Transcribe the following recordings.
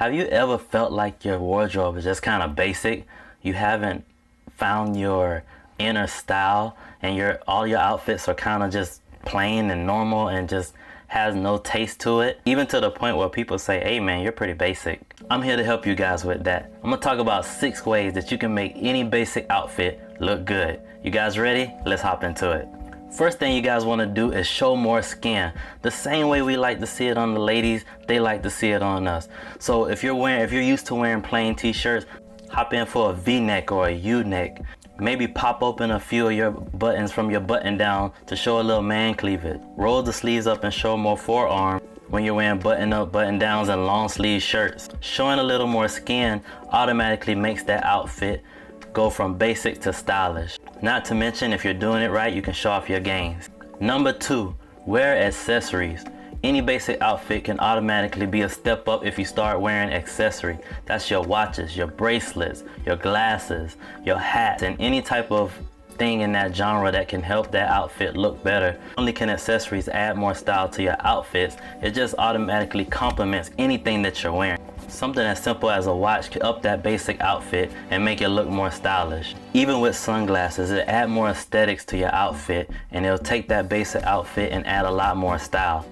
Have you ever felt like your wardrobe is just kind of basic? You haven't found your inner style and all your outfits are kind of just plain and normal and just has no taste to it, even to the point where people say, hey man, you're pretty basic. I'm here to help you guys with that. I'm gonna talk about 6 ways that you can make any basic outfit look good. You guys ready? Let's hop into it. First thing you guys want to do is show more skin. The same way we like to see it on the ladies, they like to see it on us. So if you're used to wearing plain t-shirts, hop in for a V-neck or a U-neck. Maybe pop open a few of your buttons from your button down to show a little man cleavage. Roll the sleeves up and show more forearm when you're wearing button up, button downs and long sleeve shirts. Showing a little more skin automatically makes that outfit go from basic to stylish. Not to mention, if you're doing it right, you can show off your gains. Number 2, wear accessories. Any basic outfit can automatically be a step up if you start wearing accessory. That's your watches, your bracelets, your glasses, your hats, and any type of thing in that genre that can help that outfit look better. Not only can accessories add more style to your outfits, it just automatically complements anything that you're wearing. Something as simple as a watch can up that basic outfit and make it look more stylish. Even with sunglasses, it adds more aesthetics to your outfit and it'll take that basic outfit and add a lot more style.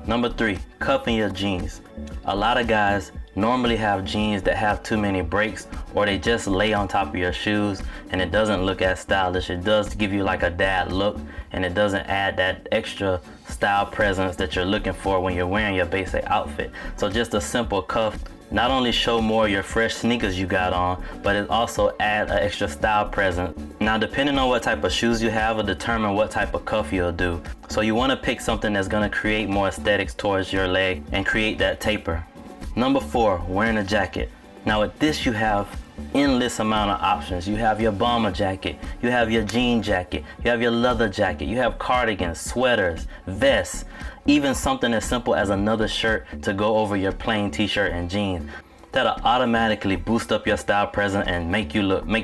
Number 3, cuffing your jeans. A lot of guys normally have jeans that have too many breaks, or they just lay on top of your shoes and it doesn't look as stylish. It does give you like a dad look and it doesn't add that extra style presence that you're looking for when you're wearing your basic outfit. So just a simple cuff not only show more your fresh sneakers you got on, but it also add an extra style presence. Now depending on what type of shoes you have will determine what type of cuff you'll do. So you want to pick something that's going to create more aesthetics towards your leg and create that taper. Number 4, wearing a jacket. Now with this you have endless amount of options. You have your bomber jacket, you have your jean jacket, you have your leather jacket, you have cardigans, sweaters, vests, even something as simple as another shirt to go over your plain t-shirt and jeans. That'll automatically boost up your style presence and make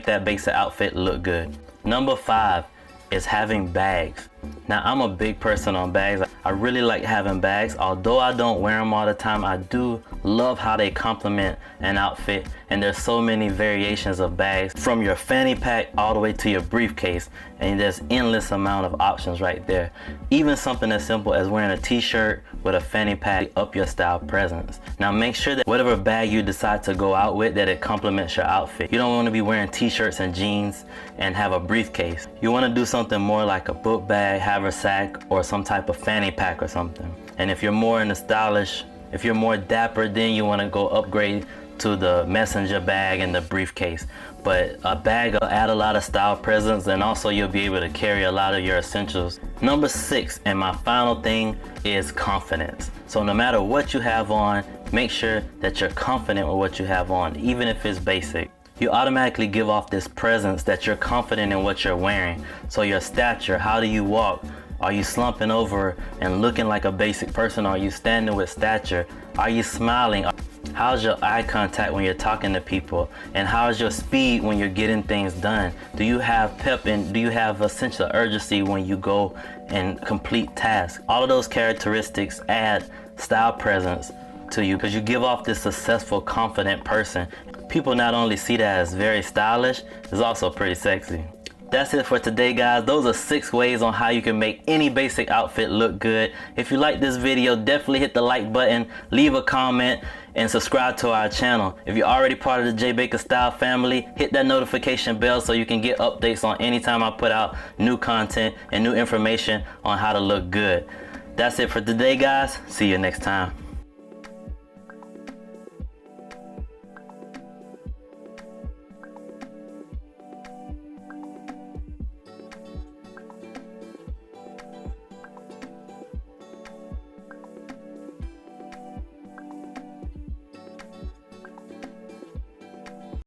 that basic outfit look good. Number 5 is having bags. Now I'm a big person on bags. I really like having bags. Although I don't wear them all the time, I do love how they complement an outfit, and there's so many variations of bags from your fanny pack all the way to your briefcase, and there's endless amount of options right there. Even something as simple as wearing a t-shirt with a fanny pack up your style presence. Now make sure that whatever bag you decide to go out with, that it complements your outfit. You don't want to be wearing t-shirts and jeans and have a briefcase. You want to do something more like a book bag, haversack, or some type of fanny pack or something. And if you're more in the stylish, if you're more dapper, then you want to go upgrade to the messenger bag and the briefcase. But a bag will add a lot of style presence, and also you'll be able to carry a lot of your essentials. Number 6, and my final thing, is confidence. So no matter what you have on, make sure that you're confident with what you have on, even if it's basic. You automatically give off this presence that you're confident in what you're wearing. So your stature, how do you walk? Are you slumping over and looking like a basic person? Are you standing with stature? Are you smiling? How's your eye contact when you're talking to people? And how's your speed when you're getting things done? Do you have pep and do you have a sense of urgency when you go and complete tasks? All of those characteristics add style presence to you because you give off this successful, confident person. People not only see that as very stylish, it's also pretty sexy. That's it for today, guys. Those are 6 ways on how you can make any basic outfit look good. If you like this video, definitely hit the like button, leave a comment, and subscribe to our channel. If you're already part of the J Baker Style family, hit that notification bell so you can get updates on anytime I put out new content and new information on how to look good. That's it for today, guys. See you next time.